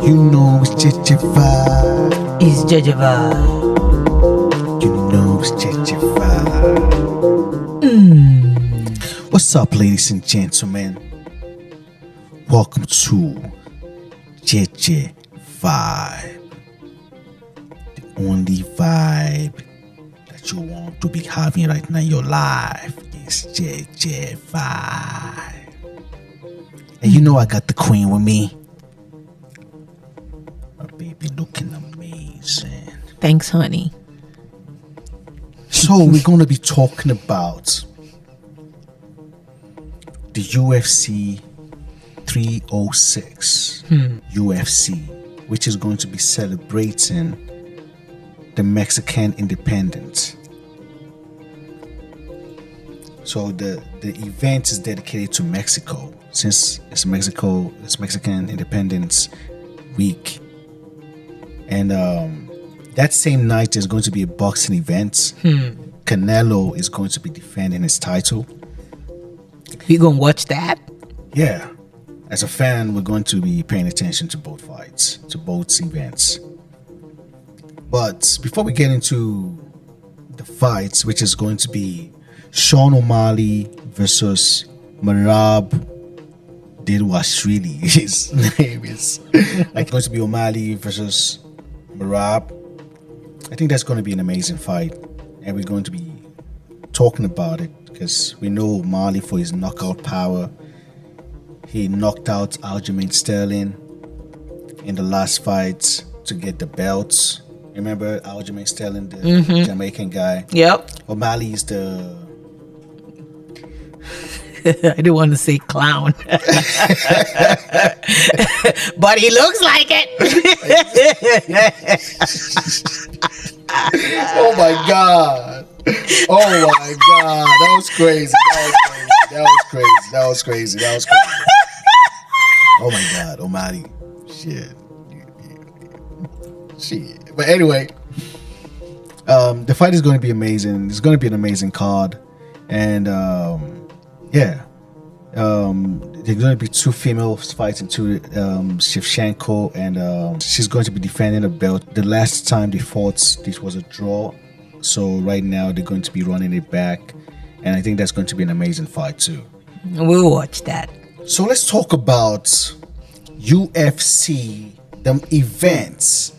You know it's JEJE vibe. It's JEJE vibe. You know it's JEJE vibe. What's up, ladies and gentlemen? Welcome to JEJE vibe. The only vibe that you want to be having right now in your life is JEJE vibe. And you know I got the queen with me. My baby looking amazing. Thanks, honey. So we're going to be talking about the UFC 306 UFC, which is going to be celebrating the Mexican independence. So the event is dedicated to Mexico, since it's Mexican Independence Week. And that same night there's going to be a boxing event. Canelo is going to be defending his title. We gonna watch that? Yeah. As a fan, we're going to be paying attention to both fights, to both events. But before we get into the fights, which is going to be SeanOMalley versus Marab Didwashvili, his name is like going to be O'Malley versus Marab. I think that's going to be an amazing fight, and we're going to be talking about it because we know O'Malley for his knockout power. He knocked out Aljamain Sterling in the last fight to get the belts. Remember Aljamain Sterling, the Jamaican guy? Yep. O'Malley is the... I didn't want to say clown. But he looks like it. Oh my God. Oh my God. That was crazy. That was crazy. Oh my God. O'Malley. Shit. But anyway, the fight is going to be amazing. It's going to be an amazing card. And there's going to be two females fighting, Shevchenko, and she's going to be defending a belt. The last time they fought, this was a draw. So right now they're going to be running it back. And I think that's going to be an amazing fight too. We'll watch that. So let's talk about UFC, the events.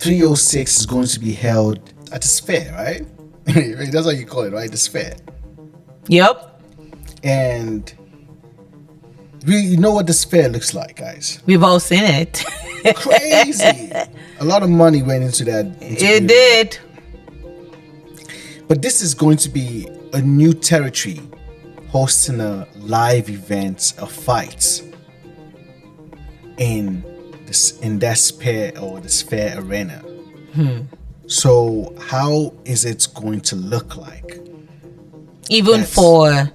306 is going to be held at the Sphere, right? That's how you call it, right? The Sphere. Yep. And we know what the Sphere looks like, guys. We've all seen it. Crazy. A lot of money went into that. It did. But this is going to be a new territory, hosting a live event of fights in that Sphere or the Sphere Arena. So how is it going to look like? Even for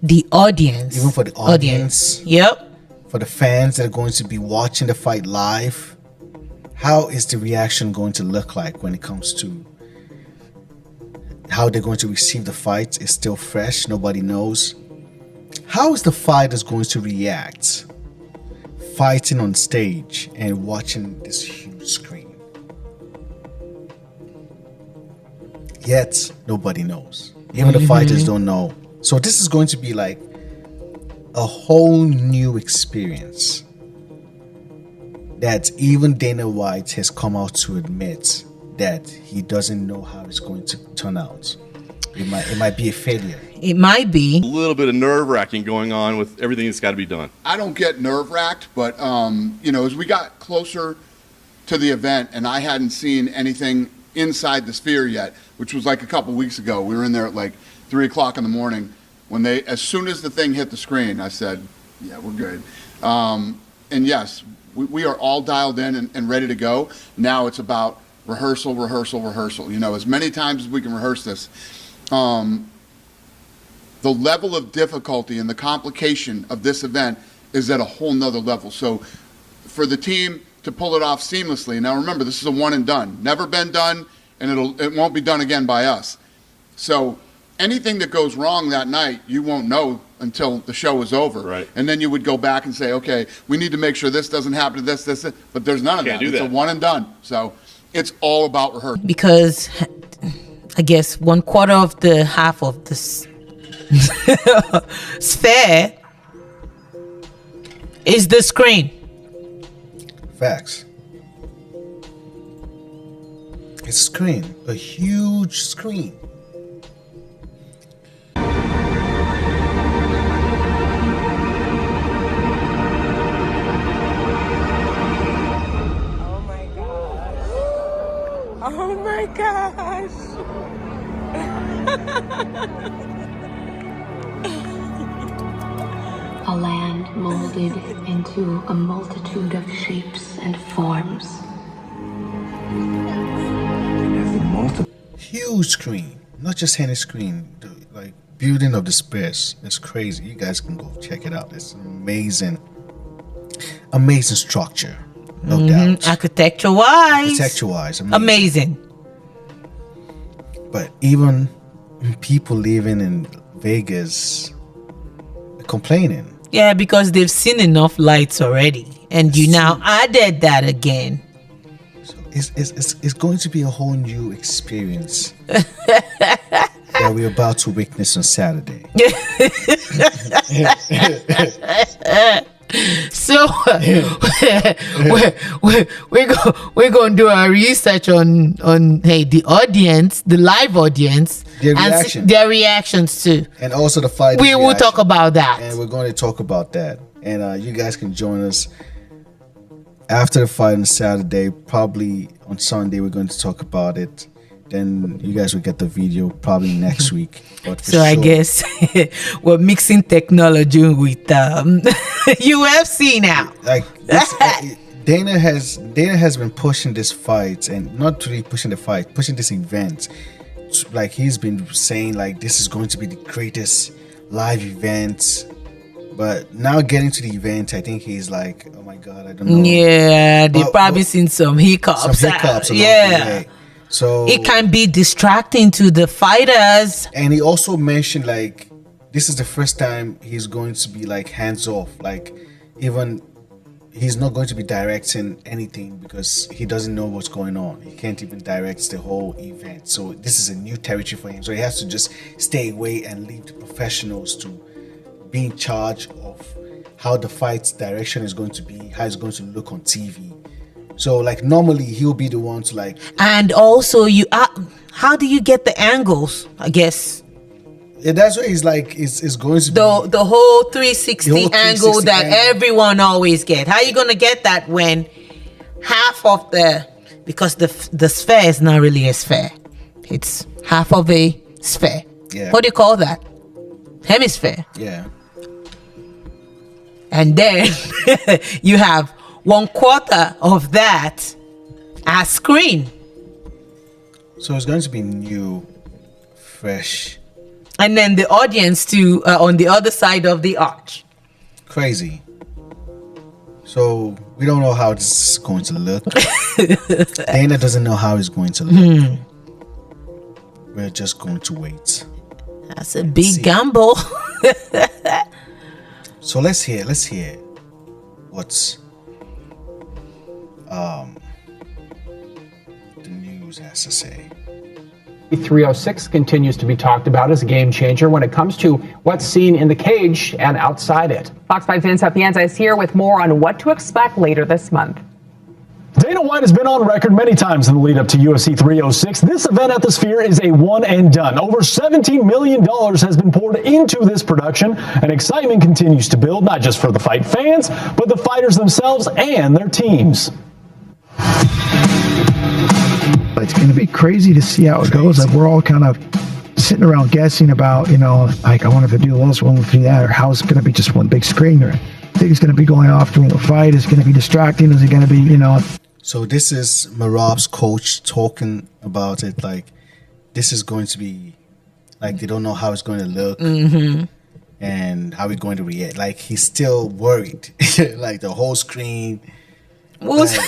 the audience. Even for the audience. Yep. For the fans that are going to be watching the fight live. How is the reaction going to look like when it comes to how they're going to receive the fight? It's still fresh. Nobody knows. How is the fighters going to react fighting on stage and watching this huge screen? Yet, nobody knows. Even the fighters don't know. So this is going to be like a whole new experience that even Dana White has come out to admit that he doesn't know how it's going to turn out. It might be a failure. It might be. A little bit of nerve-wracking going on with everything that's got to be done. I don't get nerve-wracked, but as we got closer to the event and I hadn't seen anything inside the Sphere yet, which was like a couple weeks ago. We were in there at like 3 o'clock in the morning when as soon as the thing hit the screen, I said, yeah, we're good. And yes, we are all dialed in and ready to go. Now it's about rehearsal. As many times as we can rehearse this. The level of difficulty and the complication of this event is at a whole nother level. So for the team to pull it off seamlessly, now remember, this is a one and done, never been done, and it won't be done again by us. So anything that goes wrong that night, you won't know until the show is over. Right. And then you would go back and say, okay, we need to make sure this doesn't happen to this. But there's none of Can't that. do It's that. a one and done. So it's all about rehearsal. Because I guess 1/4 of the half of this sphere is the screen. Facts. It's a screen, a huge screen. Oh my gosh. A land molded into a multitude of shapes and forms. Huge screen, not just any screen. Like building of the space, it's crazy. You guys can go check it out. It's amazing, amazing structure, no doubt. Architecture wise. Architecture wise, Amazing. But even people living in Vegas are complaining. Yeah, because they've seen enough lights already. And you now added that again. So it's going to be a whole new experience that we're about to witness on Saturday. So we're going to do our research on the audience, the live audience, their reactions too. And also the fight. We will talk about that. And we're going to talk about that. And you guys can join us after the fight on Saturday. Probably on Sunday we're going to talk about it. Then you guys will get the video probably next week. But for So I guess we're mixing technology with UFC now. Like this, Dana has been pushing this fight, and not really pushing the fight, pushing this event. Like he's been saying, like this is going to be the greatest live event. But now getting to the event, I think he's like, oh my god, I don't know. Yeah, they've probably seen some hiccups. Some hiccups along the Yeah. way. So It can be distracting to the fighters. and he also mentioned like this is the first time he's going to be like hands off. Like even he's not going to be directing anything because he doesn't know what's going on. He can't even direct the whole event. So this is a new territory for him. So he has to just stay away and leave the professionals to be in charge of how the fight's direction is going to be, how it's going to look on TV. So like normally he'll be the one to like, And also how do you get the angles? I guess yeah, that's what he's like. It's going to be the whole 360 The whole angle 360 that angle. everyone always get. How are you gonna get that when half of because the sphere is not really a sphere. It's half of a sphere. Yeah. What do you call that? Hemisphere. yeah. And then you have 1/4 of that as screen. So it's going to be new, fresh, And then the audience too on the other side of the arch. crazy. So we don't know how this is going to look. Dana doesn't know how it's going to look. We're just going to wait. That's a big See. gamble. So let's hear what's the news has to say. 306 continues to be talked about as a game changer when it comes to what's seen in the cage and outside it. Fox 5's Vince Sapienza is here with more on what to expect later this month. Dana White has been on record many times in the lead up to UFC 306. This event at the Sphere is a one and done. Over $17 million has been poured into this production, and excitement continues to build, not just for the fight fans, but the fighters themselves and their teams. It's going to be crazy to see how it goes. Like we're all kind of sitting around guessing about, like I wonder if I do this, I wonder if I do that, or how it's going to be just one big screen, or I think it's going to be going off during the fight. Is it going to be distracting? Is it going to be, So this is Marab's coach talking about it. Like this is going to be like they don't know how it's going to look and how it's going to react. Like he's still worried. Like the whole screen. Like,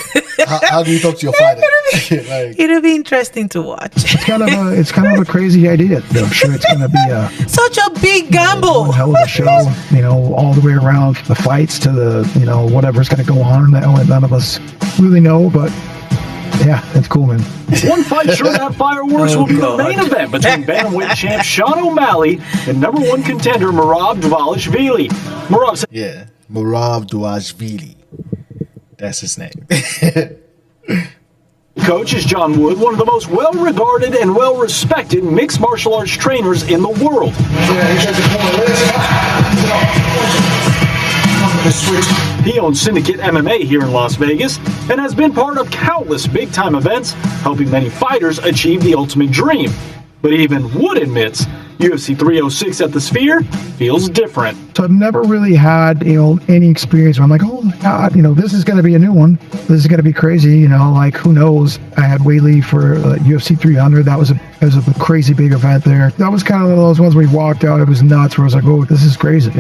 how do you talk to your fighter? Like, It'll be interesting to watch. It's kind of a crazy idea. I'm sure it's going to be Such a big gamble. one hell of a show. You know, all the way around, the fights to the whatever's going to go on. That none of us really know, but yeah, it's cool, man. One fight sure to have fireworks will be the main event between bantamweight champ SeanO'Malley and #1 contender Merab Dvalishvili. Merab said, yeah, Merab Dvalishvili. That's his name. coach is John Wood, one of the most well-regarded and well-respected mixed martial arts trainers in the world. He owns Syndicate MMA here in Las Vegas and has been part of countless big-time events, helping many fighters achieve the ultimate dream. But even Wood admits UFC 306 at the Sphere feels different. So I've never really had, any experience where I'm like, oh my God, this is going to be a new one. This is going to be crazy. Like, who knows? I had Whaley for UFC 300. That was a crazy big event there. That was kind of one of those ones where we walked out. It was nuts where I was like, oh, this is crazy,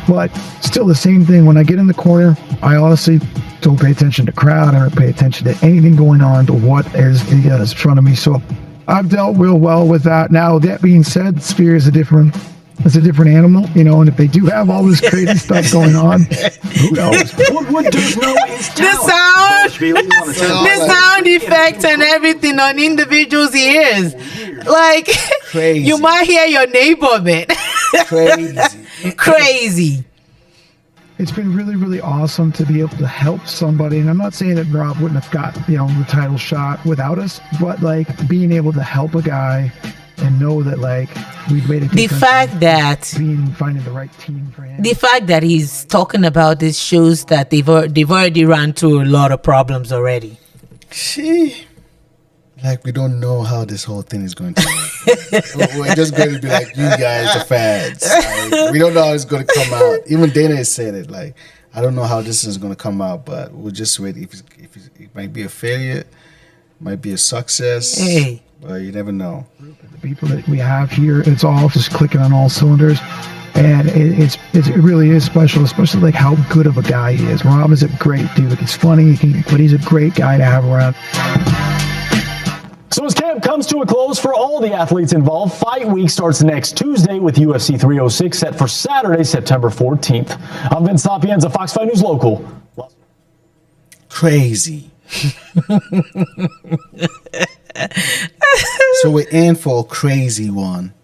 But still the same thing. When I get in the corner, I honestly don't pay attention to crowd. I don't pay attention to anything going on, to what is in front of me. So I've dealt real well with that. Now, that being said, Sphere is a different animal, and if they do have all this crazy stuff going on, who knows? What does know is The sound effects and everything on individuals' ears. Like, Crazy. you might hear your neighbor, man. Crazy. Crazy. It's been really, really awesome to be able to help somebody. And I'm not saying that Rob wouldn't have got, the title shot without us, but being able to help a guy and know that we've made a difference. The fact that finding the right team for him. The fact that he's talking about this shows that they've already run through a lot of problems already. We don't know how this whole thing is going to work. We're just going to be like, you guys, the fans. We don't know how it's going to come out. Even Dana has said it. I don't know how this is going to come out, but we'll just wait. If it might be a failure, it might be a success. Hey. But you never know. The people that we have here, it's all just clicking on all cylinders. And it really is special, especially how good of a guy he is. Rob is a great dude. He's funny, but he's a great guy to have around. So as camp comes to a close for all the athletes involved, Fight Week starts next Tuesday with UFC 306 set for Saturday, September 14th. I'm Vince Sapienza, Fox 5 News Local. Crazy. So we're in for a crazy one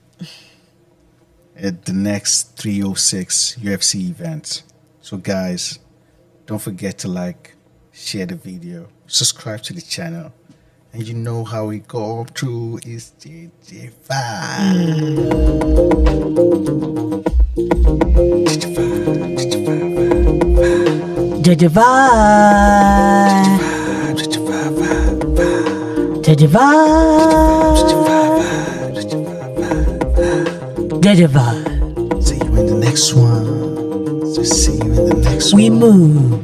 at the next 306 UFC event. So guys, don't forget to share the video, subscribe to the channel. And you know how we go through is JEJE5. JEJE5. JEJE5. See you in the next one. See you in the next one. We move.